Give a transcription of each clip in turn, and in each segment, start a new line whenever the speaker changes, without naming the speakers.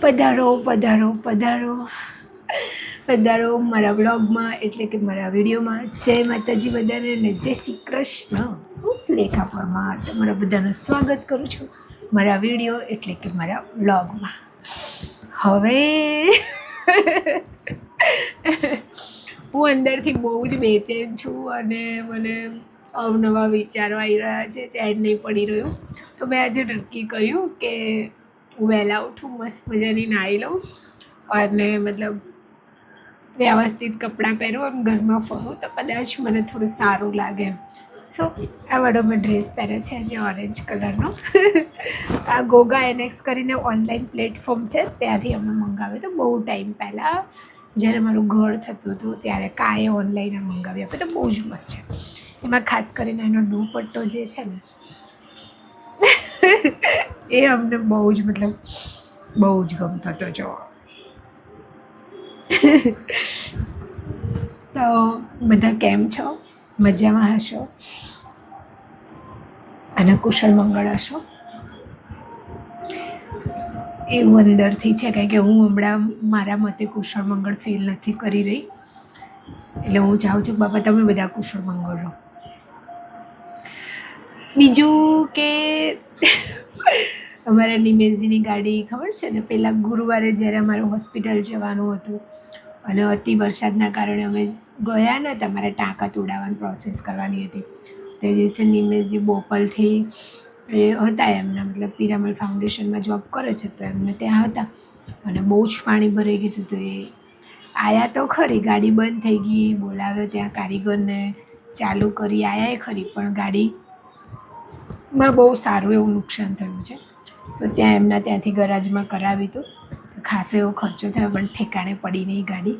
પધારો પધારો પધારો પધારો મારા બ્લોગમાં, એટલે કે મારા વિડીયોમાં. જય માતાજી બધાને ને જય શ્રી કૃષ્ણ. હું સુરેખા પરમાર તમારા બધાનું સ્વાગત કરું છું મારા વિડીયો એટલે કે મારા બ્લોગમાં. હવે હું અંદરથી બહુ જ બેચેન છું અને મને અવનવા વિચારો આવી રહ્યા છે, ચેન નહીં પડી રહ્યું. તો મેં આજે નક્કી કર્યું કે વહેલા ઉઠું, મસ્ત મજાની નાહી લઉં અને મતલબ વ્યવસ્થિત કપડાં પહેરું અને ઘરમાં ફરું તો કદાચ મને થોડું સારું લાગે. સો આ વાળો મેં ડ્રેસ પહેર્યો છે આજે ઓરેન્જ કલરનો. આ ગોગા એનેક્સ કરીને ઓનલાઈન પ્લેટફોર્મ છે, ત્યાંથી અમે મંગાવ્યો તો બહુ ટાઈમ પહેલાં, જ્યારે મારું ઘર થતું હતું ત્યારે કાંઈ ઓનલાઈન મંગાવી આપ્યો તો બહુ જ મસ્ત છે. એમાં ખાસ કરીને એનો દુપટ્ટો જે છે ને એ અમને બહુ જ મતલબ બહુ જ ગમતો હતો. જો તો બધા કેમ છો? મજામાં હશો અને કુશળ મંગળ હશો એવું અંદરથી છે, કારણ કે હું હમણાં મારા મતે કુશળ મંગળ ફીલ નથી કરી રહી. એટલે હું ચાહું છું બાપા તમે બધા કુશળ મંગળ રહો. બીજું કે અમારા નિમેશજીની ગાડી ખબર છે ને, પહેલાં ગુરુવારે જ્યારે અમારે હોસ્પિટલ જવાનું હતું અને અતિ વરસાદના કારણે અમે ગયા નહોતા, અમારે ટાંકા તોડાવવાની પ્રોસેસ કરવાની હતી. તે દિવસે નિમેશજી બોપલથી એ હતા, એમના મતલબ પિરામલ ફાઉન્ડેશનમાં જોબ કરે છે તો એમને ત્યાં હતા અને બહુ જ પાણી ભરાઈ ગયું હતું. તો એ આયા તો ખરી, ગાડી બંધ થઈ ગઈ, બોલાવ્યો ત્યાં કારીગરને, ચાલુ કરી આયા એ ખરી, પણ ગાડીમાં બહુ સારું એવું નુકસાન થયું છે. સો ત્યાં એમના ત્યાંથી ગરાજમાં કરાવ્યું હતું, તો ખાસો એવો ખર્ચો થયો પણ ઠેકાણે પડી નહીં ગાડી.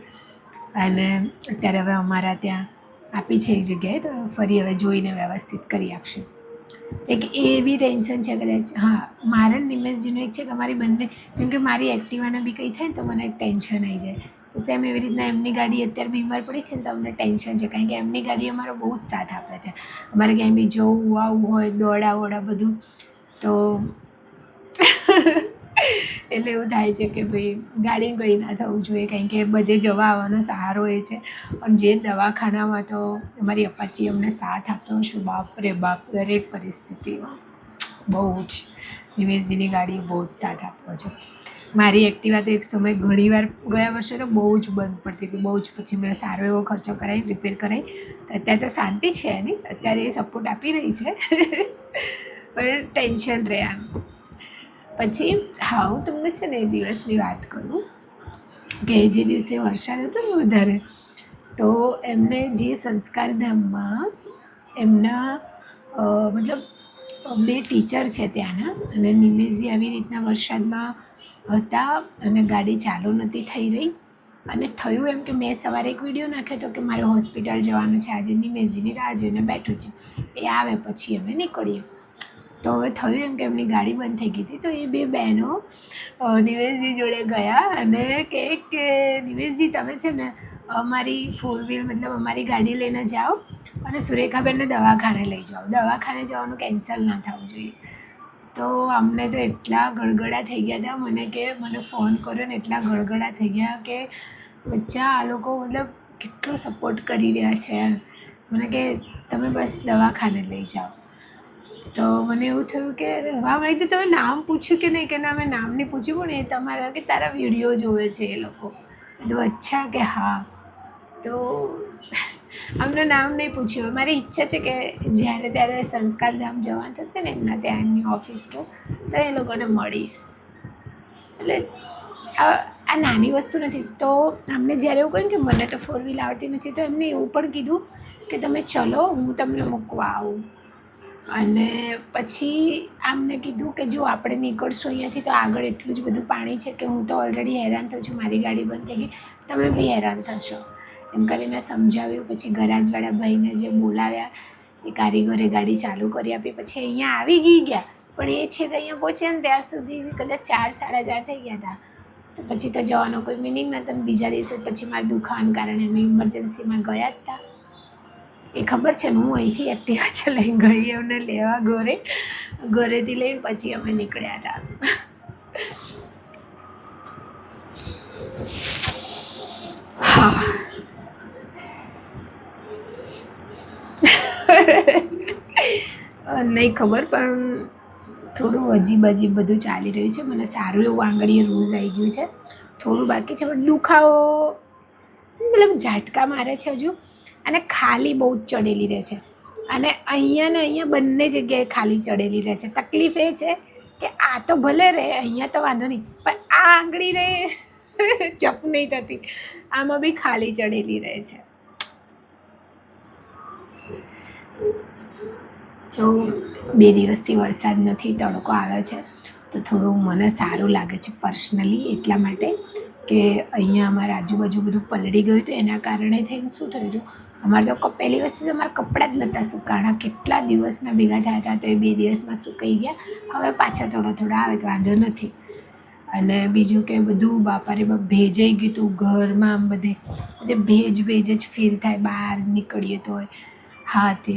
અને અત્યારે હવે અમારા ત્યાં આપી છે એક જગ્યાએ, તો ફરી હવે જોઈને વ્યવસ્થિત કરી આપશે. એક એવી ટેન્શન છે કદાચ, હા મારા નિમેશજીનું એક છે કે અમારી બંને, જેમ કે મારી એક્ટિવાને બી કંઈ થાય ને તો મને એક ટેન્શન આવી જાય. તો સેમ એવી રીતના એમની ગાડી અત્યારે બીમાર પડી છે ને તો અમને ટેન્શન છે, કારણ કે એમની ગાડી અમારો બહુ જ સાથ આપે છે. અમારે ક્યાંય બી જવું આવવું હોય, દોડા બધું, તો એટલે એવું થાય છે કે ભાઈ ગાડી કંઈ ના થવું જોઈએ, કારણ કે બધે જવા આવવાનો સહારો એ છે. અને જે દવાખાનામાં તો અમારી અપાચી અમને સાથ આપતો હશું, બાપ રે બાપ, દરેક પરિસ્થિતિમાં બહુ જ નિમેશજીની ગાડી બહુ જ સાથ આપવો છે. મારી એક્ટિવા તો એક સમય ઘણીવાર ગયા વર્ષે તો બહુ જ બંધ પડતી હતી, બહુ જ. પછી મેં સારો એવો ખર્ચો કરાવી, રિપેર કરાવી, અત્યારે તો શાંતિ છે એની, અત્યારે એ સપોર્ટ આપી રહી છે પણ ટેન્શન રહે આમ. પછી હા, હું તમને છે ને એ દિવસની વાત કરું કે જે દિવસે વરસાદ હતો ને વધારે, તો એમને જે સંસ્કારધામમાં એમના મતલબ બે ટીચર છે ત્યાંના, અને નિમેશજી આવી રીતના વરસાદમાં હતા અને ગાડી ચાલુ નહોતી થઈ રહી. અને થયું એમ કે મેં સવારે એક વિડીયો નાખ્યો હતો કે મારે હોસ્પિટલ જવાનું છે આજે, નિમેશજીની રાહ જોઈને બેઠું છે, એ આવે પછી અમે નીકળીએ. તો હવે થયું એમ કે એમની ગાડી બંધ થઈ ગઈ હતી, તો એ બે બહેનો નિમેશજી જોડે ગયા અને કહે કે નિમેશજી તમે છે ને અમારી ફોર વ્હીલ મતલબ અમારી ગાડી લઈને જાઓ અને સુરેખાબેનને દવાખાને લઈ જાઓ, દવાખાને જવાનું કેન્સલ ના થવું જોઈએ. તો અમને તો એટલા ગળગળા થઈ ગયા હતા, મને કે મને ફોન કર્યો ને એટલા ગળગળા થઈ ગયા કે બચ્ચા આ લોકો મતલબ કેટલો સપોર્ટ કરી રહ્યા છે. મને કે તમે બસ દવાખાને લઈ જાઓ. તો મને એવું થયું કે વાહ, માહિતી તમે નામ પૂછ્યું કે નહીં, કે ના મેં નામ નહીં પૂછ્યું, પણ એ તમારા કે તારા વિડીયો જોવે છે એ લોકો. તો અચ્છા કે હા, તો અમને નામ નહીં પૂછ્યું. મારી ઈચ્છા છે કે જ્યારે ત્યારે સંસ્કારધામ જવાનું થશે ને એમના ત્યાં, એમની ઓફિસ કે, તો એ લોકોને મળીશ. એટલે આ નાની વસ્તુ નથી. તો અમને જ્યારે એવું કહ્યું કે મને તો ફોર વ્હીલ આવડતી નથી, તો એમને એવું પણ કીધું કે તમે ચલો હું તમને મૂકવા આવું. અને પછી આમને કીધું કે જો આપણે નીકળશું અહીંયાથી તો આગળ એટલું જ બધું પાણી છે કે હું તો ઓલરેડી હેરાન થઉં છું, મારી ગાડી બંધ થઈ ગઈ, તમે બી હેરાન થશો. એમ કરીને સમજાવ્યું. પછી ગરાજવાળા ભાઈને જે બોલાવ્યા, એ કારીગરે ગાડી ચાલુ કરી આપી. પછી અહીંયા આવી ગયા, પણ એ છે કે અહીંયા પહોંચ્યા ને ત્યાર સુધી કદાચ 4-4:30 થઈ ગયા હતા. તો પછી તો જવાનો કોઈ મિનિંગ નહોતો. બીજા દિવસે પછી મારા દુખાવાને કારણે અમે ઇમરજન્સીમાં ગયા જ હતા. એ ખબર છે ને, હું અહીંથી એક્ટિવા ચલાવીને ગઈ એમને લેવા ઘરેથી લઈને પછી અમે નીકળ્યા હતા. હા. નહીં ખબર પણ થોડું અજીબ બધું ચાલી રહ્યું છે. મને સારું એવું આંગળીએ રોજ આવી ગયું છે. થોડું બાકી છે પણ દુખાવો મતલબ ઝાટકા મારે છે હજુ, અને ખાલી બહુ જ ચડેલી રહે છે. અને અહીંયા ને અહીંયા બંને જગ્યાએ ખાલી ચડેલી રહે છે. તકલીફ એ છે કે આ તો ભલે રહે, અહીંયા તો વાંધો નહીં, પણ આ આંગળી રહે ચપ નહીં થતી, આમાં બી ખાલી ચડેલી રહે છે. જો 2 દિવસથી વરસાદ નથી, તડકો આવે છે, તો થોડું મને સારું લાગે છે પર્સનલી, એટલા માટે કે અહીંયા અમારા આજુબાજુ બધું પલળી ગયું હતું. એના કારણે થઈને શું થયું હતું, અમારે તો પહેલી વસ્તુ તો અમારા કપડાં જ નહોતા સુકાણા. કેટલા દિવસના ભેગા થયા હતા, તો એ 2 દિવસમાં સુકાઈ ગયા. હવે પાછા થોડા આવે તો વાંધો નથી. અને બીજું કે બધું બાપારે ભેજાઈ ગયું હતું ઘરમાં, આમ બધે ભેજ જ ફીલ થાય બહાર નીકળીએ તો. હા, તે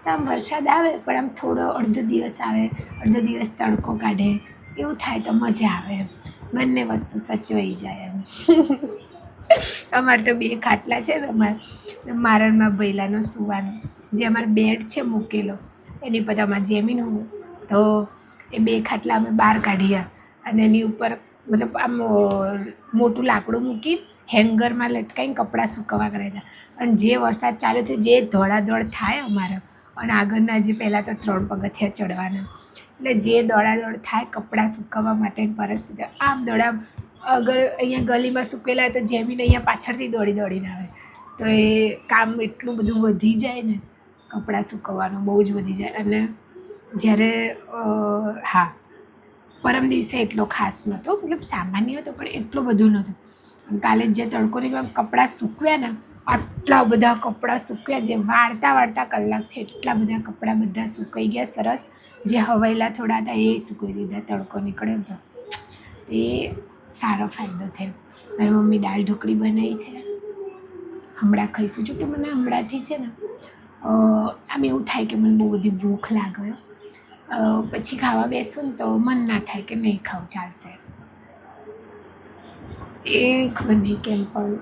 તો આમ વરસાદ આવે પણ આમ થોડો અડધો દિવસ આવે, અડધો દિવસ તડકો કાઢે, એવું થાય તો મજા આવે એમ. બંને વસ્તુ સચવાઈ જાય એમ. અમારે તો 2 ખાટલા છે ને, મારા ભૈલાનો સુવાનો, જે અમારો બેડ છે મૂકેલો એની પર અમારે જમીન હું, તો એ 2 ખાટલા અમે બહાર કાઢ્યા અને એની ઉપર મતલબ આમ મોટું લાકડું મૂકી હેંગરમાં લટકાઈને કપડાં સૂકવવા કરેલા. અને જે વરસાદ ચાલુ થયો, જે ધોળાધોળ થાય અમારે, અને આગળના જે પહેલાં તો 3 પગથિયાં ચડવાના, એટલે જે દોડાદોડ થાય કપડાં સૂકવવા માટેની પરિસ્થિતિ, આમ દોડામ. અગર અહીંયા ગલીમાં સૂકેલા હોય તો જેમીને અહીંયા પાછળથી દોડીને આવે, તો એ કામ એટલું બધું વધી જાય ને, કપડાં સૂકવવાનું બહુ જ વધી જાય. અને જ્યારે હા, પરમ દિવસે એટલો ખાસ નહોતો, મતલબ સામાન્ય હતો પણ એટલું બધું નહોતું. કાલે જે તડકો નીકળ્યો, કપડાં સૂકવ્યા ને, આટલા બધા કપડાં સૂકવ્યા, જે વાળતા કલાકથી એટલા બધા કપડાં બધા સુકાઈ ગયા સરસ. જે હવાયેલા થોડા હતા એ સૂકવી દીધા, તડકો નીકળ્યો તો એ સારો ફાયદો થયો. મારી મમ્મી દાળ ઢોકળી બનાવી છે, હમણાં ખાઈશું. જો કે મને હમણાંથી છે ને આમ એવું થાય કે મને બહુ બધી ભૂખ લાગે, પછી ખાવા બેસું ને તો મન ના થાય કે નહીં ખાવું, ચાલશે. એ ખબર નહીં કેમ પણ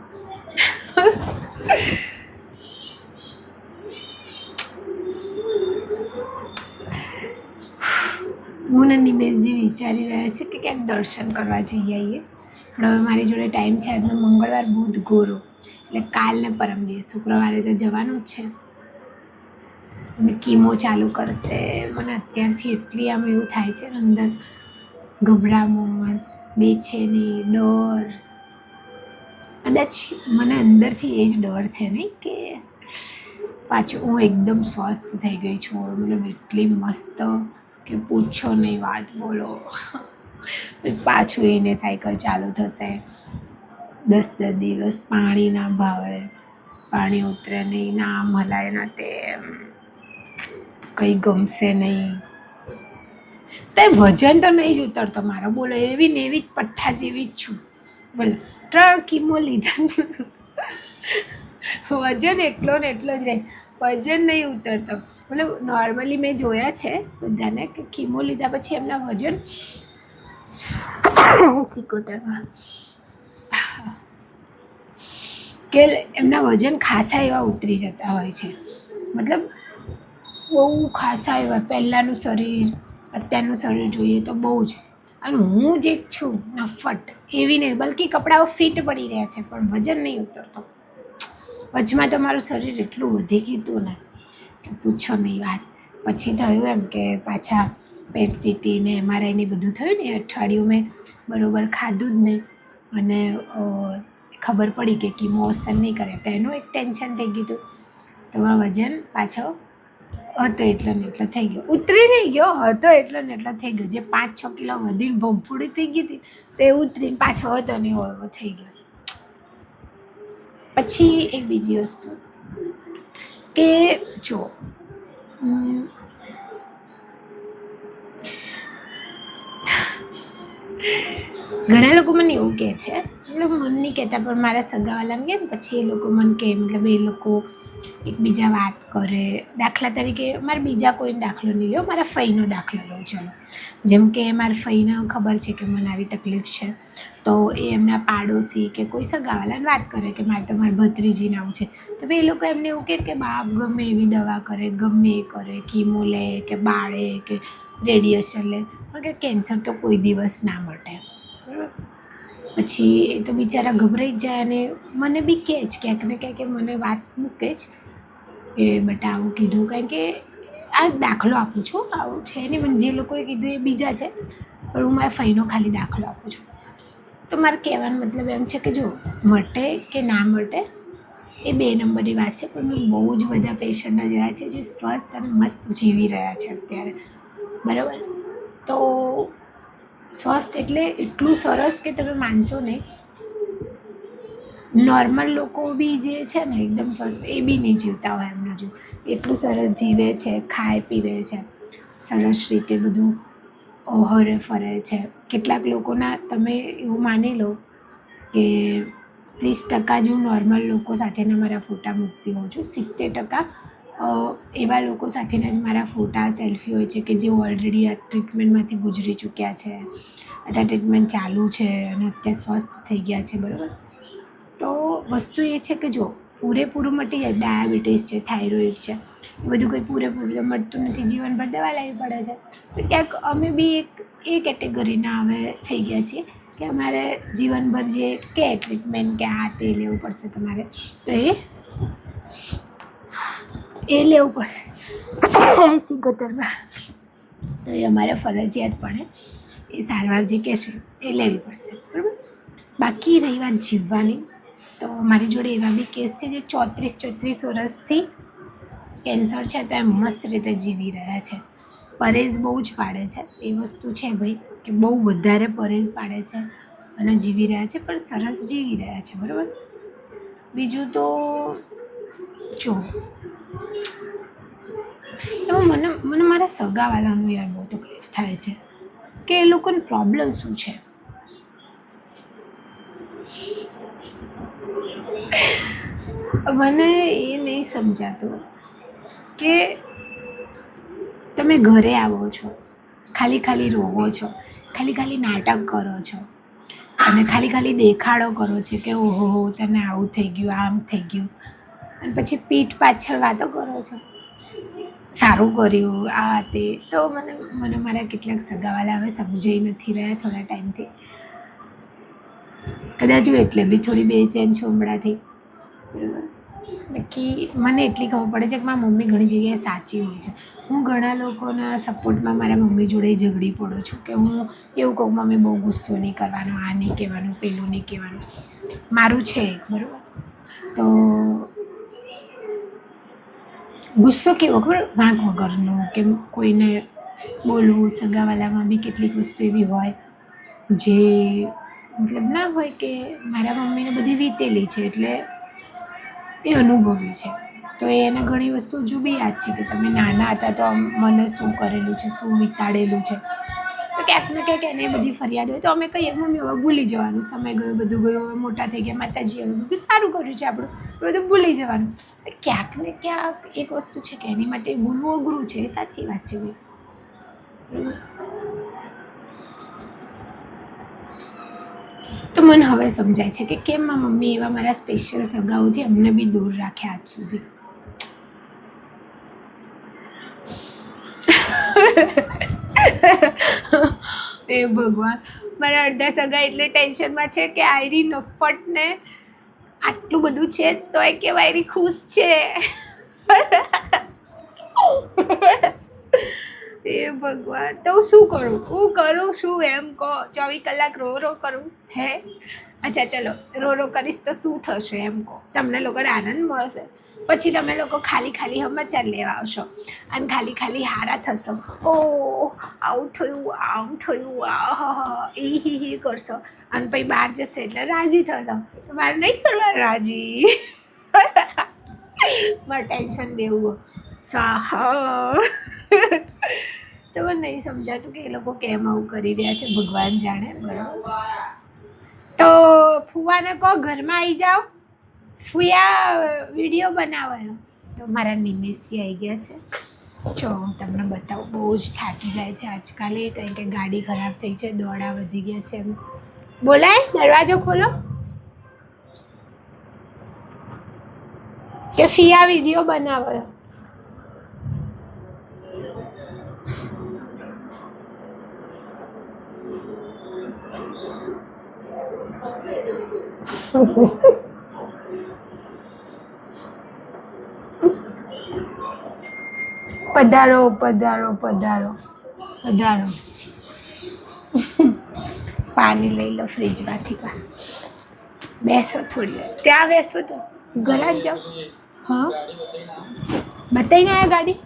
હું ને નિમેશજી વિચારી રહ્યા છે કે ક્યાંક દર્શન કરવા જઈ આવીએ. પણ હવે મારી જોડે ટાઈમ છે, આજનો મંગળવાર, બુધ, ગુરુ, એટલે કાલ ને પરમ દિવસ શુક્રવારે તો જવાનું જ છે. અને કીમો ચાલુ કરશે. મને અત્યારથી એટલી આમ એવું થાય છે ને, અંદર ગભરામણ, બેચેની, ડર. કદાચ મને અંદરથી એ જ ડર છે નહીં કે પાછું હું એકદમ સ્વસ્થ થઈ ગઈ છું, મતલબ એટલી મસ્ત કે પૂછો નહીં વાત, બોલો. પાછું એને સાયકલ ચાલુ થશે, 10 દિવસ પાણી ના ભાવે, પાણી ઉતરે નહીં, ના આમ હલાય ના તેમ, કંઈ ગમશે નહીં. તો વજન તો નહીં જ ઉતરતો મારો, બોલો. એવી ને એવી જ પઠ્ઠા જેવી જ છું, બોલો. 3 કીમો લીધા, વજન એટલો ને એટલો જ રહે, વજન નહીં ઉતરતો. મતલબ નોર્મલી મેં જોયા છે બધાને કે કીમો લીધા પછી એમના વજન 77 કે એમના વજન ખાસા એવા ઉતરી જતા હોય છે. મતલબ બહુ ખાસા એવા, પહેલાંનું શરીર અત્યારનું શરીર જોઈએ તો બહુ જ. અને હું જે છું નફટ એવી નહીં, બલ્કિ કપડાઓ ફિટ પડી રહ્યા છે પણ વજન નહીં ઉતરતો. વચમાં તો મારું શરીર એટલું વધી ગયું હતું ને કે પૂછો નહીં વાત. પછી થયું એમ કે પાછા PET-CT ને MRI ને બધું થયું ને, અઠવાડિયું મેં બરાબર ખાધું જ નહીં, અને ખબર પડી કે કીમો અસર નહીં કરે, તો એનું એક ટેન્શન થઈ ગયું હતું. તો મારું વજન પાછો હતો એટલો ને એટલો થઈ ગયો, ઉતરી નહીં ગયો, હતો એટલો ને એટલો થઈ ગયો. જે 5-6 કિલો વધીને ભંફોડી થઈ ગઈ હતી તે ઉતરીને પાછો હતો ને એવો થઈ ગયો. પછી એક બીજી વસ્તુ કે જો ઘણા લોકો મને એવું કહે છે, મતલબ મને નહીં કહેતા પણ મારા સગાવાલાને કહે ને, પછી એ લોકો મને કહે, મતલબ એ લોકો એકબીજા વાત કરે. દાખલા તરીકે મારે બીજા કોઈને દાખલો નહીં લ્યો, મારા ફઈનો દાખલો લઉં. ચલો, જેમ કે મારા ફઈને ખબર છે કે મને આવી તકલીફ છે, તો એ એમના પાડોશી કે કોઈ સગાવાલાને વાત કરે કે મારે તમારી ભત્રીજીને આવું છે, તો ભાઈ એ લોકો એમને એવું કહે કે બાપ ગમે એવી દવા કરે, ગમે એ કરે, કીમો લે કે બાળે કે રેડિયેશન લે, પણ કે કેન્સર તો કોઈ દિવસ ના મટે. બરાબર. પછી એ તો બિચારા ગભરાઈ જ જાય અને મને બી કહે જ ક્યાંક ને ક્યાંક મને વાત મૂકે જ કે બેટા આવું કીધું, કારણ કે આ દાખલો આપું છું, આવું છે નહીં, મને જે લોકોએ કીધું એ બીજા છે, પણ હું મારા ફઈનો ખાલી દાખલો આપું છું. તો મારે કહેવાનો મતલબ એમ છે કે જો મટે કે ના મટે એ 2 નંબરની વાત છે, પણ મેં બહુ જ બધા પેશન્ટો જોયા છે જે સ્વસ્થ અને મસ્ત જીવી રહ્યા છે અત્યારે. બરાબર. તો સ્વસ્થ એટલે એટલું સરસ કે તમે માનશો નહીં. નોર્મલ લોકો બી જે છે ને એકદમ સ્વસ્થ, એ બી નહીં જીવતા હોય એમના જો, એટલું સરસ જીવે છે, ખાય પીવે છે, સરસ રીતે બધું હરે ફરે છે. કેટલાક લોકોના તમે એવું માની લો કે 30% જ હું નોર્મલ લોકો સાથેના મારા ફોટા મૂકતી હોઉં છું, 70% એવા લોકો સાથેના જ મારા ફોટા સેલ્ફી હોય છે કે જે ઓલરેડી આ ટ્રીટમેન્ટમાંથી ગુજરી ચૂક્યા છે, અથવા ટ્રીટમેન્ટ ચાલુ છે અને અત્યારે સ્વસ્થ થઈ ગયા છે. બરાબર. તો વસ્તુ એ છે કે જો પૂરેપૂરું મટી જાય, ડાયાબિટીસ છે, થાઇરોઇડ છે, એ બધું કંઈ પૂરેપૂરું મટતું નથી, જીવનભર દવા લેવી પડે છે. તો ક્યાંક અમે બી એ કેટેગરીના હવે થઈ ગયા છીએ કે અમારે જીવનભર જે કે ટ્રીટમેન્ટ કે આ તે લેવું પડશે તમારે, તો એ લેવું પડશે 80-70માં, તો એ અમારે ફરજિયાતપણે એ સારવાર જે કહેશે એ લેવી પડશે. બરાબર. બાકી રહી વાત જીવવાની, તો મારી જોડે એવા બી કેસ છે જે 34 વર્ષથી કેન્સર છે તો એમ મસ્ત રીતે જીવી રહ્યા છે. પરેઝ બહુ જ પાડે છે, એ વસ્તુ છે ભાઈ કે બહુ વધારે પરેઝ પાડે છે અને જીવી રહ્યા છે, પણ સરસ જીવી રહ્યા છે. બરાબર. બીજું તો જો એમાં મને મારા સગાવાલાનું યાર બહુ તકલીફ થાય છે કે એ લોકોને પ્રોબ્લેમ શું છે. મને એ નહીં સમજાતું કે તમે ઘરે આવો છો, ખાલી રોવો છો, ખાલી નાટક કરો છો અને ખાલી દેખાડો કરો છો કે ઓહો તને આવું થઈ ગયું, આમ થઈ ગયું, અને પછી પીઠ પાછળ વાતો કરો છો સારું કર્યું આ તે. તો મને મારા કેટલાક સગાવાલા હવે સમજાઈ નથી રહ્યા થોડા ટાઈમથી, કદાચ એટલે બી થોડી બેચેન છું હમણાંથી. બાકી મને એટલી ખબર પડે છે કે મારી મમ્મી ઘણી જગ્યાએ સાચી હોય છે. હું ઘણા લોકોના સપોર્ટમાં મારા મમ્મી જોડે ઝઘડી પડું છું કે હું એવું કહું મમ્મી બહુ ગુસ્સો નહીં કરવાનો, આ નહીં કહેવાનું, પેલું નહીં કહેવાનું, મારું છે. બરાબર. તો ગુસ્સો કેવો ખબર, વાંક વગરનો કે કોઈને બોલવું. સગાવાલામાં બી કેટલીક વસ્તુ એવી હોય જે મતલબ ના હોય કે મારા મમ્મીને બધી વીતેલી છે એટલે એ અનુભવી છે, તો એને ઘણી વસ્તુ હજુ બી યાદ છે કે તમે નાના હતા તો મને શું કરેલું છે, શું વિતાડેલું છે. તો ક્યાંક ને ક્યાંક એને બધી ફરિયાદ હોય તો અમે કહીએ મમ્મી હવે ભૂલી જવાનું, સમય ગયો, બધું ગયું, હવે મોટા થઈ ગયા, માતાજી હવે બધું સારું કર્યું છે આપણું, બધું ભૂલી જવાનું. ક્યાંક ને ક્યાંક એક વસ્તુ છે કે એની માટે ભૂલવું અઘરું છે, એ સાચી વાત છે ભાઈ. તો મને હવે સમજાય છે કે કેમ મારી મમ્મી એવા મારા સ્પેશિયલ સગાઓથી અમને બી દૂર રાખ્યા આજ સુધી. એ ભગવાન, મારા અડધા સગા એટલે ટેન્શનમાં છે કે આયરી નફ્ફટને આટલું બધું છે તોય કેવા આયરી ખુશ છે. એ ભગવાન, તો શું કરું શું એમ કહો, 24 કલાક રો કરું હે? અચ્છા ચલો રો કરીશ તો શું થશે એમ કહો, તમને લોકોને આનંદ મળશે? પછી તમે લોકો ખાલી સમાચાર લેવા આવશો અને ખાલી હારા થશો, ઓ આવું થયું, આમ થયું, આ એ કરશો અને પછી બહાર જશે એટલે રાજી થશો. તો મારે નહીં કરવા રાજી. મારે ટેન્શન દેવું સાહ. તો મને નહીં સમજાતું કે એ લોકો કેમ આવું કરી રહ્યા છે, ભગવાન જાણે. બરાબર. તો ફુવાને કહો ઘરમાં આવી જાઓ, ફુયા વિડીયો બનાવે. તો મારા નિમેશજી આવી ગયા છે. જો હું તમને બતાવું, બહુ જ થાકી જાય છે આજકાલે, કારણ કે ગાડી ખરાબ થઈ છે, દોડા વધી ગયા છે. એમ બોલાય, દરવાજો ખોલો કે ફિયા વિડીયો બનાવો. પધારો પધારો પધારો પધારો. પાણી લઈ લો ફ્રીજમાંથી. બેસો થોડી વાર, ત્યાં બેસો તો ઘરે જ જાઓ. હા, બતાવીને આવ્યા ગાડી?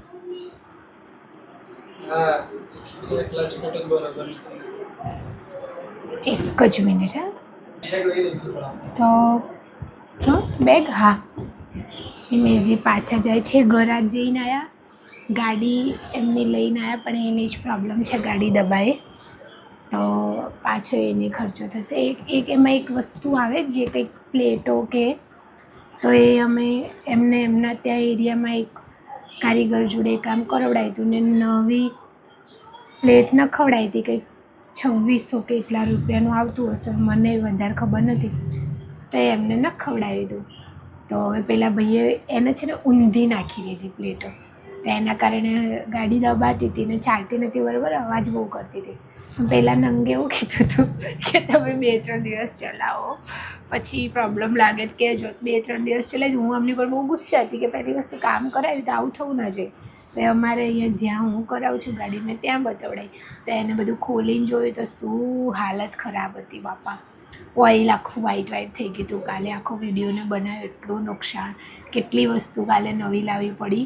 એક જ મિનિટ. હા તો હા બેગ, હા નિમેશજી પાછા જાય છે. ઘર જ જઈને આવ્યા, ગાડી એમની લઈને આવ્યા, પણ એની જ પ્રોબ્લેમ છે, ગાડી દબાએ તો પાછો એની ખર્ચો થશે. એક એમાં એક વસ્તુ આવે જે કંઈક પ્લેટો કે, તો એ અમે એમના ત્યાં એરિયામાં એક કારીગર જોડે કામ કરાવડાવ્યું હતું ને નવી પ્લેટ ન ખવડાવી હતી. કંઈક 2600 કે એટલા રૂપિયાનું આવતું હશે, મને વધારે ખબર નથી. તો એમને ન ખવડાવી દઉં તો હવે પેલા ભાઈએ એને છે ને ઊંધી નાખી દીધી પ્લેટો, તો એના કારણે ગાડી દબાતી હતી ને ચાલતી નથી બરાબર, અવાજ બહુ કરતી હતી. પહેલાં નંગે એવું કીધું હતું કે તમે 2-3 દિવસ ચલાવો, પછી પ્રોબ્લેમ લાગે કે જો 2-3 દિવસ ચલાવી. હું અમની પર બહુ ગુસ્સે હતી કે પહેલી વસ્તુ કામ કરાવ્યું તો આવું થવું ના જોઈએ. તો અમારે અહીંયા જ્યાં હું કરાવું છું ગાડી, મેં ત્યાં બતાવડાવી, તો એને બધું ખોલીને જોયું તો શું હાલત ખરાબ હતી બાપા. ઓઇલ આખું વ્હાઈટ થઈ ગયું હતું. કાલે આખો વિડીયોને બનાવ્યો, એટલું નુકસાન, કેટલી વસ્તુ કાલે નવી લાવવી પડી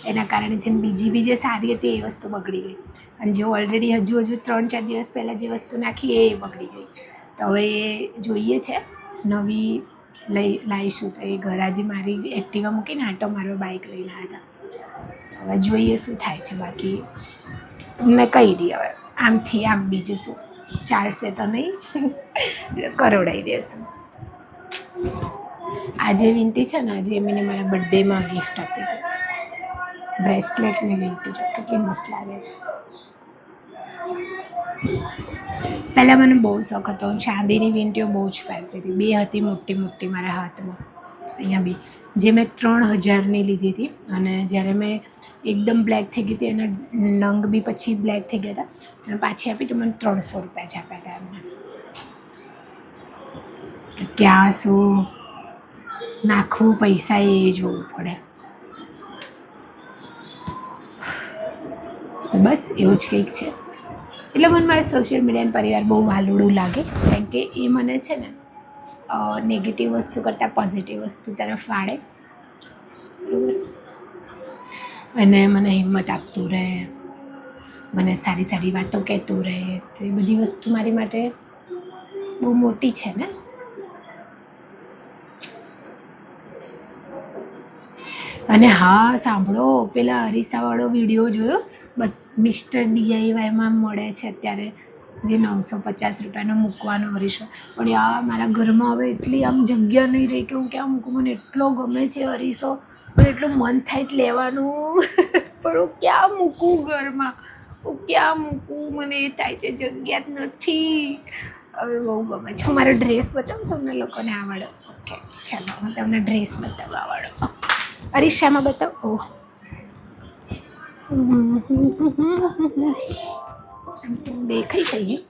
એના કારણેથી. બીજી જે સારી હતી એ વસ્તુ બગડી ગઈ, અને જે ઓલરેડી હજુ 3-4 દિવસ પહેલાં જે વસ્તુ નાખી એ બગડી ગઈ. તો હવે એ જોઈએ છે નવી લાવીશું. તો એ ઘરાજી મારી એક્ટિવા મૂકીને આંટો મારવા બાઇક લઈને આવ્યા હતા. હવે જોઈએ શું થાય છે. બાકી મેં કહી દી હવે આમથી આમ, બીજું શું ચાલશે તો નહીં, કરોડાવી દેશું. આજે વિનંતી છે ને, આજે એમને મારા બર્થડેમાં ગિફ્ટ આપી હતી બ્રેસલેટની વિનંતી. જો કેટલી મસ્ત લાગે છે. પહેલાં મને બહુ શોખ હતો, હું ચાંદીની વીંટીઓ બહુ જ પહેરતી હતી. 2 હતી મોટી મોટી મારા હાથમાં, અહીંયા બી, જે મેં 3000ની લીધી હતી. અને જ્યારે મેં એકદમ બ્લેક થઈ ગઈ હતી, એના નંગ બી પછી બ્લેક થઈ ગયા હતા, અને પાછી આપી તો મને 300 રૂપિયા જ આપ્યા હતા એમને. ક્યાં શું નાખવું પૈસા એ જોવું પડે. તો બસ એવું જ કંઈક છે. એટલે મને મારા સોશિયલ મીડિયાનો પરિવાર બહુ વાલુડું લાગે, કારણ કે એ મને છે ને નેગેટિવ વસ્તુ કરતાં પોઝિટિવ વસ્તુ તરફ વાળે, અને મને હિંમત આપતું રહે, મને સારી સારી વાતો કહેતું રહે. તો એ બધી વસ્તુ મારી માટે બહુ મોટી છે ને. અને હા સાંભળો, પેલા અરીસાવાળો વિડીયો જોયો? મિસ્ટર DIYમાં મળે છે અત્યારે, જે 950 રૂપિયાનો મૂકવાનો અરીસો. પણ યાર મારા ઘરમાં હવે એટલી આમ જગ્યા નહીં રહી કે હું ક્યાં મૂકું. મને એટલો ગમે છે અરીસો, પણ એટલું મન થાય જ લેવાનું, પણ હું ક્યાં મૂકું ઘરમાં, હું ક્યાં મૂકું, મને એ થાય છે જગ્યા જ નથી. હવે બહુ ગમે છે. હું મારો ડ્રેસ બતાવું તમને લોકોને આવડે? ઓકે ચાલો હું તમને ડ્રેસ બતાવવા આવડો. અરીસામાં બતાવો. દેખાઈ ગઈ.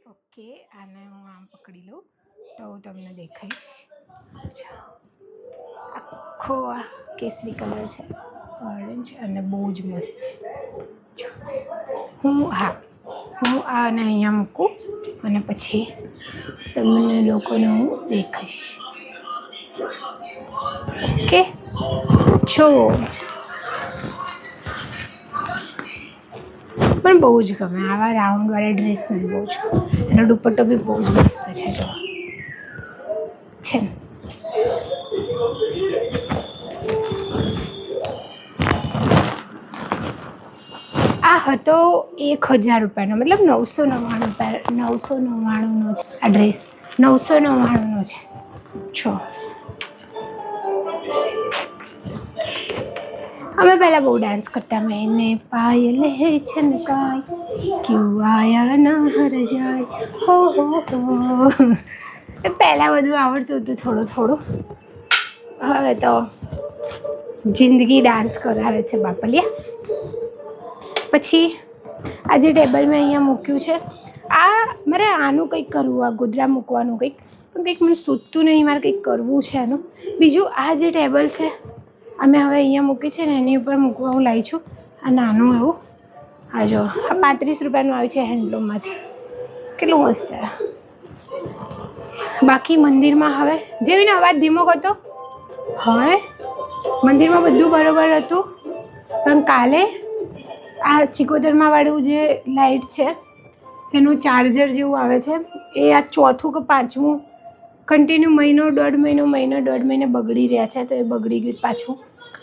ઓકે, આને હું આમ પકડી લઉં તો હું તમને દેખાઈશ. આખો આ કેસરી કલર છે, ઓરેન્જ, અને બહુ જ મસ્ત છે. હું આને અહીંયા મૂકું અને પછી તમને લોકોને હું દેખાઈશ. ઓકે છો, પણ બહુ જ ગમે આવા રાઉન્ડવાળા ડ્રેસ. મને બહુ જ ગમે. એનો દુપટ્ટો બી બહુ જ મસ્ત છે. જો છે ને, આ હતો 1000 રૂપિયાનો, મતલબ 999 છે આ ડ્રેસ, 999 છે. છો અમે પહેલાં બહુ ડાન્સ કરતા. મેને પાયલ હે છનકાઈ ક્યું આયા ના હર જાય હો હો પહેલાં બધું આવડતું હતું થોડું. હવે તો જિંદગી ડાન્સ કરાવે છે બાપલિયા. પછી આ જે ટેબલ મેં અહીંયા મૂક્યું છે, આ મારે આનું કંઈક કરવું, આ ગોદડા મૂકવાનું કંઈક, પણ કંઈક મને સૂચતું નહીં, મારે કંઈક કરવું છે એનું. બીજું આ જે ટેબલ છે અમે હવે અહીંયા મૂકી છે ને એની ઉપર મૂકવા હું લાવી છું. આ નાનું એવું, આ જો આ 35 રૂપિયાનું આવ્યું છે હેન્ડલૂમમાંથી, કેટલું મસ્ત છે. બાકી મંદિરમાં હવે જેવીને અવાજ ધીમો કરતો, હવે મંદિરમાં બધું બરાબર હતું, પણ કાલે આ સિકોતરમાં વાળું જે લાઇટ છે એનું ચાર્જર જેવું આવે છે, એ આ 4થું કે 5મું કન્ટિન્યુ મહિનો દોઢ મહિને બગડી રહ્યા છે. તો એ બગડી ગયું પાછું.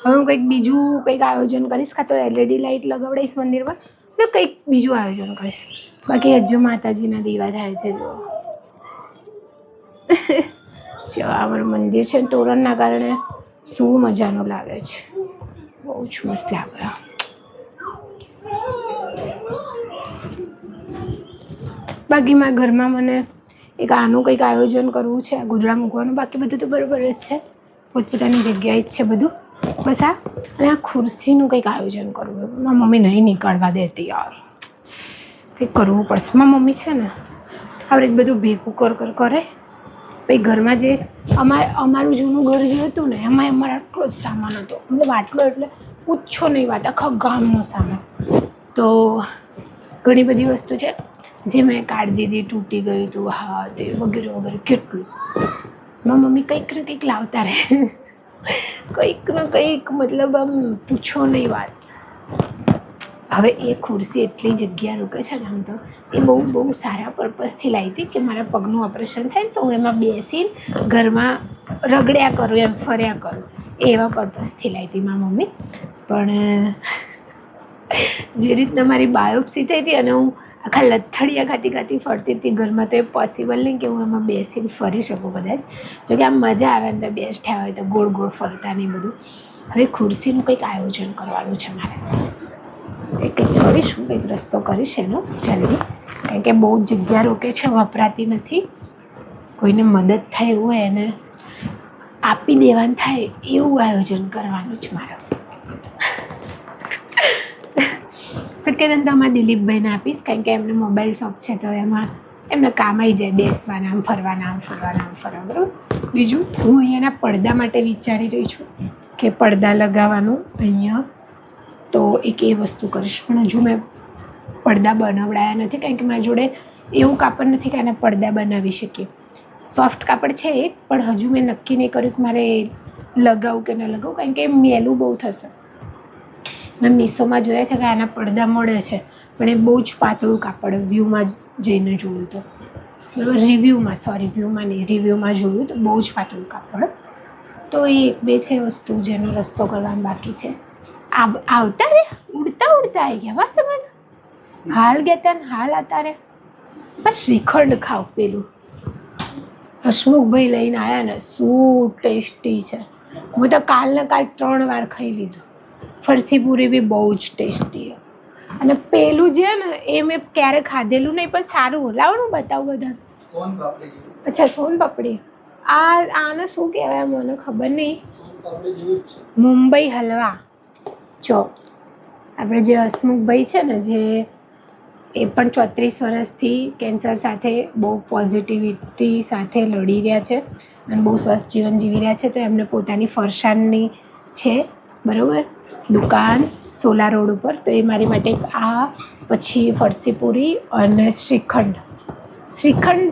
હવે હું કંઈક બીજું આયોજન કરીશ, કાં તો LED લાઇટ લગાવડાવીશ મંદિરમાં, એટલે કંઈક બીજું આયોજન કરીશ. બાકી હજુ માતાજીના દીવા થાય છે. જો અમારું મંદિર છે, તોરણના કારણે શું મજાનું લાગે છે, બહુ જ મસ્ત લાગે. બાકી મારા ઘરમાં મને એક આનું કંઈક આયોજન કરવું છે, ગોદડા મૂકવાનું. બાકી બધું તો બરાબર જ છે, પોતપોતાની જગ્યાએ જ છે બધું. બસ આ અને આ ખુરશીનું કંઈક આયોજન કરવું. મારી મમ્મી નહીં નીકળવા દેતી યાર, કંઈક કરવું પડશે. મારી મમ્મી છે ને આવી રીતે બધું ભેગું કરે. પછી ઘરમાં જે અમારું જૂનું ઘર જે હતું ને એમાં અમારે આટલો જ સામાન હતો, મતલબ આટલો એટલે પૂછો નહીં વાત, આખા ગામનો સામાન. તો ઘણી બધી વસ્તુ છે જે મેં કાઢી દીધી, તૂટી ગયું હતું, હા તે વગેરે કેટલું. મારી મમ્મી કંઈક ને કંઈક લાવતા રહે, કંઈક ને કંઈક, મતલબ આમ પૂછો નહીં વાત. હવે એ ખુરશી એટલી જગ્યા રોકે છે ને, આમ તો એ બહુ સારા પર્પઝથી લાવી હતી કે મારા પગનું ઓપરેશન થાય ને તો હું એમાં બેસીને ઘરમાં રગડ્યા કરું, એમ ફર્યા કરું, એવા પર્પઝથી લાવી હતી મારી મમ્મી. પણ જે રીતના મારી બાયોપ્સી થઈ હતી અને હું આખા લથડિયા ખાતી ફરતી હતી ઘરમાં, તો એ પોસિબલ નહીં કે હું એમાં બેસીને ફરી શકું કદાચ. જોકે આમ મજા આવે ને તો બેઠ્યા હોય તો ગોળ ફરતા નહીં બધું. હવે ખુરશીનું કંઈક આયોજન કરવાનું છે મારે, કંઈક કરીશું, કંઈક રસ્તો કરીશ એનો જલ્દી, કારણ કે બહુ જગ્યા રોકે છે, વપરાતી નથી. કોઈને મદદ થાય એવું હોય એને આપી દેવાનું થાય એવું આયોજન કરવાનું છે મારે. શક્ય તો અમારા દિલીપભાઈને આપીશ, કારણ કે એમને મોબાઈલ શોપ છે, તો એમાં એમને કામ આવી જાય બેસવાના, આમ ફરવાના. બરાબર. બીજું હું અહીંયાના પડદા માટે વિચારી રહી છું કે પડદા લગાવવાનું અહીંયા, તો એક એ વસ્તુ કરીશ. પણ હજુ મેં પડદા બનાવડાયા નથી, કારણ કે મારી જોડે એવું કાપડ નથી કે આના પડદા બનાવી શકીએ. સોફ્ટ કાપડ છે એક, પણ હજુ મેં નક્કી નહીં કર્યું કે મારે લગાવું કે ન લગાવું, કારણ કે મેલું બહુ થશે. મેં મીશોમાં જોયા છે કે આના પડદા મળે છે, પણ એ બહુ જ પાતળું કાપડ. વ્યૂમાં જઈને જોયું તો, બરાબર, રિવ્યૂમાં જોયું તો બહુ જ પાતળું કાપડ. તો એ 1-2 છે વસ્તુ જેનો રસ્તો કરવાનો બાકી છે. આવતા રે ઉડતા આવી ગયા વા તમારે, હાલ ગયા તા ને હાલ આવતા રે. બસ શ્રીખંડ ખાવ, પેલું હસમુખભાઈ લઈને આવ્યા ને, શું ટેસ્ટી છે. હું તો કાલ 3 વાર ખાઈ લીધું. ફરસી પૂરી બી બહુ જ ટેસ્ટી. અને પેલું જે ને એ મેં ક્યારે ખાધેલું નહીં, પણ સારું. લાવવાનું બતાવું બધા. અચ્છા, સોન પાપડી. આને શું કહેવાય મને ખબર નહીં. મુંબઈ હલવા. જો આપણે જે હસમુખભાઈ છે ને, જે એ પણ 34 વર્ષથી કેન્સર સાથે બહુ પોઝિટિવિટી સાથે લડી રહ્યા છે અને બહુ સ્વસ્થ જીવન જીવી રહ્યા છે. તો એમને પોતાની ફરસાણની છે, બરાબર, દુકાન સોલા રોડ ઉપર. તો એ મારી માટે આ, પછી ફરસી પૂરી અને શ્રીખંડ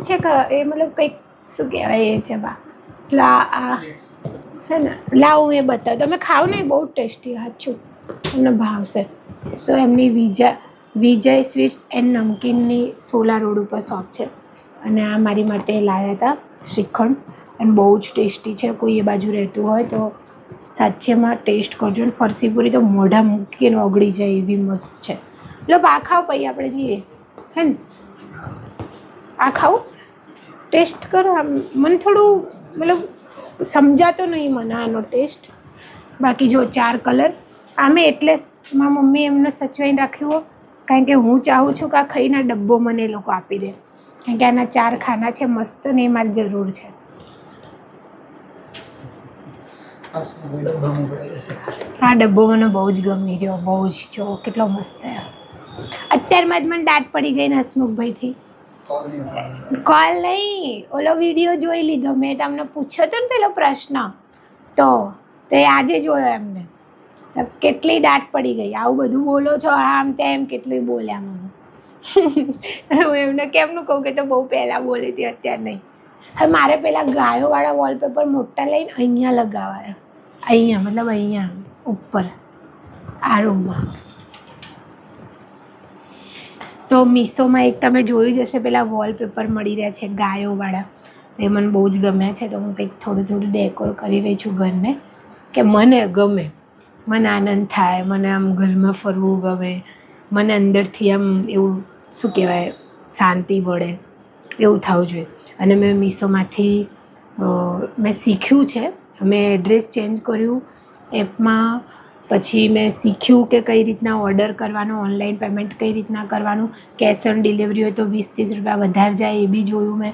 છે કે એ મતલબ કંઈક શું કહેવાય એ છે બા, આ હે ને, લાવું એ બતાવો. તમે ખાઓ ને, બહુ ટેસ્ટી, સાચું તમને ભાવશે. સો એમની વિજય સ્વીટ્સ એન્ડ નમકીનની સોલા રોડ ઉપર શોપ છે, અને આ મારી માટે લાવ્યા હતા શ્રીખંડ, અને બહુ જ ટેસ્ટી છે. કોઈ એ બાજુ રહેતું હોય તો સાચેમાં ટેસ્ટ કરજો. ને ફરસી પૂરી તો મોઢા મૂકીને ઓગળી જાય એવી મસ્ત છે. લો આ ખાઓ પછી આપણે જઈએ હે ને આ ખાઓ ટેસ્ટ કરો આમ મને થોડું મતલબ સમજાતો નહીં મને આનો ટેસ્ટ બાકી જો 4 કલર આમે એટલે મારી મમ્મી એમને સચવાઈને રાખ્યું કારણ કે હું ચાહું છું કે આ ખાઈને ડબ્બો મને એ લોકો આપી દે કારણ કે આના 4 ખાના છે મસ્ત ને એ મારી જરૂર છે આ ડબ્બો મને બહુ જ ગમી રહ્યો બહુ જ જો કેટલો મસ્ત છે અત્યારમાં જ મને દાંત પડી ગઈ ને હસમુખભાઈથી કોલ નહીં ઓલો વિડીયો જોઈ લીધો મેં તમને પૂછ્યો હતો ને પેલો પ્રશ્ન તો એ આજે જોયો એમને તો કેટલી દાંત પડી ગઈ આવું બધું બોલો છો આમ તેમ કેટલું બોલ્યા મને હું એમને કેમનું કહું કે તો બહુ પહેલાં બોલી હતી અત્યારે નહીં હવે મારે પેલા ગાયોવાળા વોલપેપર મોટા લઈને અહીંયા લગાવાયા અહીંયા મતલબ અહીંયા ઉપર આ રૂમમાં તો મીશોમાં એક તમે જોયું જ હશે પેલા વોલપેપર મળી રહ્યા છે ગાયોવાળા એ મને બહુ જ ગમ્યા છે તો હું કંઈક થોડું ડેકોર કરી રહી છું ઘરને કે મને ગમે મને આનંદ થાય મને આમ ઘરમાં ફરવું ગમે મને અંદરથી આમ એવું શું કહેવાય શાંતિ મળે એવું થવું જોઈએ અને મેં મીશોમાંથી મેં શીખ્યું છે મેં એડ્રેસ ચેન્જ કર્યું એપમાં પછી મેં શીખ્યું કે કઈ રીતના ઓર્ડર કરવાનો ઓનલાઈન પેમેન્ટ કઈ રીતના કરવાનું કેશ ઓન ડિલિવરી હોય તો 20-30 રૂપિયા વધારે જાય એ બી જોયું મેં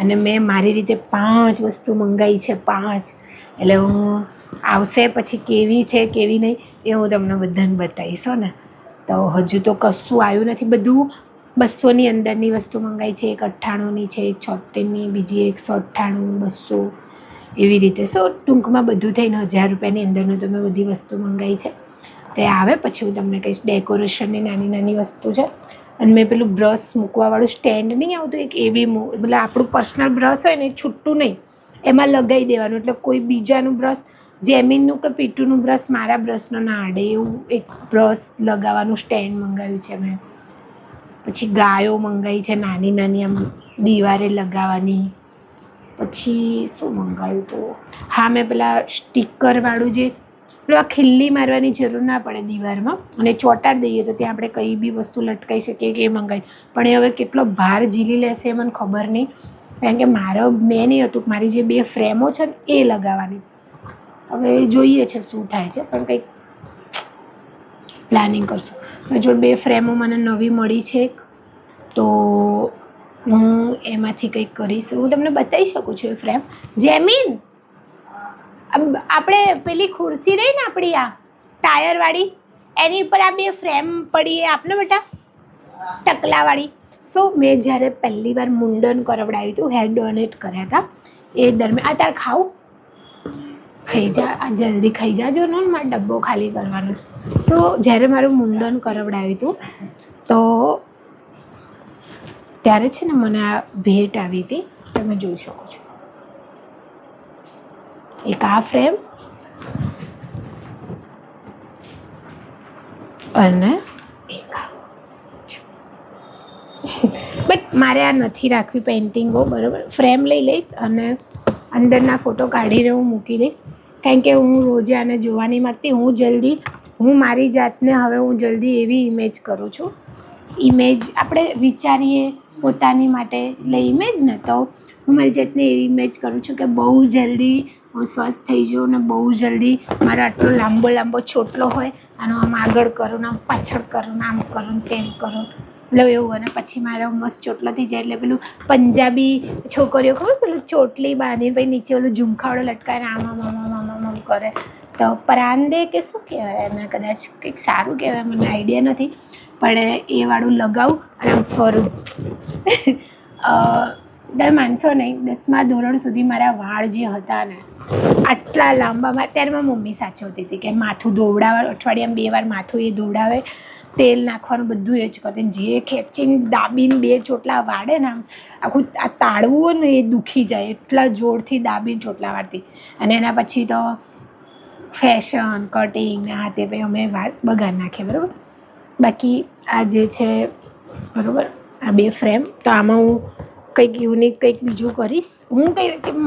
અને મેં મારી રીતે 5 વસ્તુ મંગાવી છે 5 એટલે હું આવશે પછી કેવી છે કેવી નહીં એ હું તમને બધાને બતાવીશ હો ને તો હજુ તો કશું આવ્યું નથી બધું 200ની અંદરની વસ્તુ મંગાવી છે એક 98ની છે એક 76ની બીજી 198 200 એવી રીતે ટૂંકમાં બધું થઈને 1000 રૂપિયાની અંદરનું તો મેં બધી વસ્તુ મંગાવી છે તે આવે પછી હું તમને કહીશ ડેકોરેશનની નાની નાની વસ્તુ છે અને મેં પેલું બ્રશ મૂકવાવાળું સ્ટેન્ડ નહીં આવતું એક એવી મતલબ આપણું પર્સનલ બ્રશ હોય ને છૂટું નહીં એમાં લગાવી દેવાનું એટલે કોઈ બીજાનું બ્રશ જેમિનનું કે પીટુનું બ્રશ મારા બ્રશનો ના આડે એવું એક બ્રશ લગાવવાનું સ્ટેન્ડ મંગાવ્યું છે મેં પછી ગાયો મંગાવી છે નાની નાની આમ દીવારે લગાવવાની પછી શું મંગાવ્યું તો હા મેં પેલા સ્ટીકરવાળું જે પેલું ખિલ્લી મારવાની જરૂર ના પડે દીવારમાં અને ચોંટાડી દઈએ તો ત્યાં આપણે કઈ બી વસ્તુ લટકાઈ શકીએ કે એ મંગાવી પણ એ હવે કેટલો ભાર ઝીલી લેશે એ મને ખબર નહીં કારણ કે મેં નહીં હતું મારી જે 2 ફ્રેમો છે ને એ લગાવવાની હવે જોઈએ છે શું થાય છે પણ કંઈક પ્લાનિંગ કરશું જો 2 ફ્રેમો મને નવી મળી છે તો હું એમાંથી કંઈક કરીશ હું તમને બતાવી શકું છું એ ફ્રેમ જેમીન આપણે પેલી ખુરશી રહી ને આપણી આ ટાયરવાળી એની ઉપર આ 2 ફ્રેમ પડી એ આપને બેટા ટકલાવાળી મેં જ્યારે પહેલી વાર મુંડન કરાવડાવ્યું હતું હેર ડોનેટ કર્યા હતા એ દરમિયાન તાર ખાવું ખાઈ જા આ જલ્દી ખાઈ જાજો ને મારો ડબ્બો ખાલી કરવાનો જ્યારે મારું મુંડન કરાવડાવ્યું હતું તો ત્યારે છે ને મને આ ભેટ આવી હતી તમે જોઈ શકો છો એક આ ફ્રેમ અને એક આ બટ મારે આ નથી રાખવી પેઇન્ટિંગો બરાબર ફ્રેમ લઈ લઈશ અને અંદરના ફોટો કાઢીને હું મૂકી દઈશ કારણ કે હું રોજે આને જોવા નહીં માગતી હું મારી જાતને હવે હું જલ્દી એવી ઇમેજ કરું છું ઇમેજ આપણે વિચારીએ પોતાની માટે એટલે ઇમેજ ને તો હું મારી જાતને એવી ઇમેજ કરું છું કે બહુ જલ્દી હું સ્વસ્થ થઈ જાઉં ને બહુ જલ્દી મારો આટલો લાંબો ચોટલો હોય આનો આમ આગળ કરું ને આમ પાછળ કરું ને આમ કરું ને તેમ કરું એટલે એવું અને પછી મારો મસ્ત ચોટલો થઈ જાય એટલે પેલું પંજાબી છોકરીઓ ખબર પેલું ચોટલી બાંધીને પછી નીચે ઓલું ઝુમખાવડો લટકાવીને આમ કરે તો પરાંદે કે શું કહેવાય એને કદાચ કંઈક સારું કહેવાય મને આઈડિયા નથી પણ એ વાળું લગાવું અને આમ ફરું તમે માનશો નહીં 10મા ધોરણ સુધી મારા વાળ જે હતા ને આટલા લાંબામાં ત્યારે મારી મમ્મી સાચવતી હતી કે માથું ધોવડાવે અઠવાડિયામાં 2 વાર માથું એ ધોવડાવે તેલ નાખવાનું બધું એ જ કરતી જે ખેંચીને દાબીને 2 ચોટલા વાળે ને આમ આખું આ તાળવું હોય ને એ દુખી જાય એટલા જોરથી દાબીને ચોટલા વાળતી અને એના પછી તો ફેશન કટિંગ ને આ તે પછી અમે વાળ બગાડ નાખીએ બરાબર બાકી આ જે છે બરાબર આ 2 ફ્રેમ તો આમાં હું કંઈક યુનિક કંઈક બીજું કરીશ હું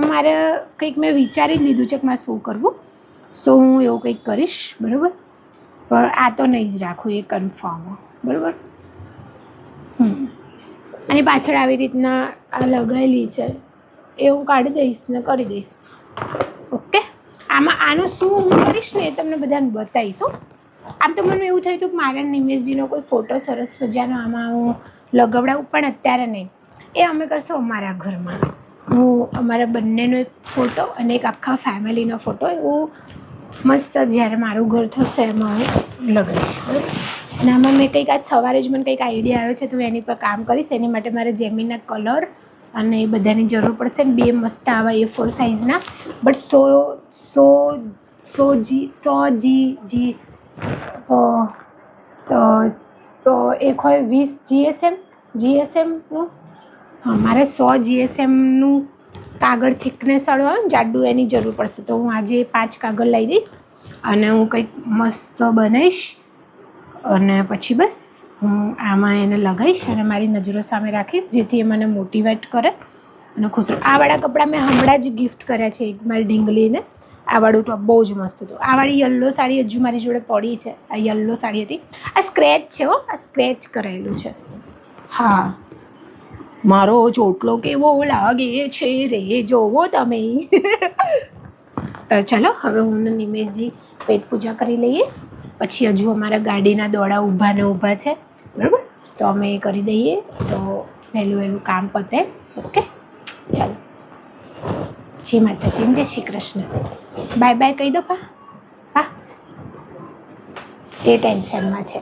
મારે કંઈક મેં વિચારી જ લીધું છે કે મારે શું કરવું હું એવું કંઈક કરીશ બરાબર પણ આ તો નહીં જ રાખું એ કન્ફર્મ બરાબર. અને પાછળ આવી રીતના આ લગાવેલી છે એ હું કાઢી દઈશ ને કરી દઈશ. ઓકે, આનું શું હું કરીશ ને એ તમને બધાને બતાવીશ. હો, આમ તો મને એવું થયું હતું કે મારા નિમેશજીનો કોઈ ફોટો સરસ મજાનો આમાં હું લગાવડાવું, પણ અત્યારે નહીં. એ અમે કરશું અમારા ઘરમાં. હું અમારા બંનેનો એક ફોટો અને એક આખા ફેમિલીનો ફોટો એવું મસ્ત જ્યારે મારું ઘર થશે એમાં હું લગાવીશ. બરાબર. અને આમાં મેં કંઈક આજ સવારે જ મને કંઈક આઈડિયા આવ્યો છે તો હું એની પર કામ કરીશ. એની માટે મારે જેમીના કલર અને એ બધાની જરૂર પડશે ને 2 મસ્ત આવા A4 સાઇઝના, બટ 100 જી તો એક હોય 20 GSMનું. હા, મારે 100 GSMનું કાગળ થિકનેસ વાળું આવે ને જાડું, એની જરૂર પડશે. તો હું આજે 5 કાગળ લઈ દઈશ અને હું કંઈક મસ્ત બનાવીશ અને પછી બસ હું આમાં એને લગાવીશ અને મારી નજરો સામે રાખીશ જેથી એ મને મોટિવેટ કરે અને ખુશ રહે. આ વાળા કપડાં મેં હમણાં જ ગિફ્ટ કર્યા છે એક મારી ઢીંગલીને. આ વાળું ટોપ બહુ જ મસ્ત હતું. આ વાળી યલો સાડી હજુ મારી જોડે પડી છે. આ યલો સાડી હતી. આ સ્ક્રેચ છે. હો, આ સ્ક્રેચ કરાયેલું છે. હા, મારો ચોટલો કેવો લાગે છે રે જોવો તમે. તો ચાલો હવે હું નિમેશજી પેટ પૂજા કરી લઈએ, પછી હજુ અમારા ગાડીના દોડા ઊભા છે. બરાબર, તો અમે એ કરી દઈએ તો વહેલું કામ પતે. ઓકે, ચાલો. જય માતાજી, જય શ્રી કૃષ્ણ. બાય બાય કહી દો પા. હા, એ ટેન્શનમાં છે.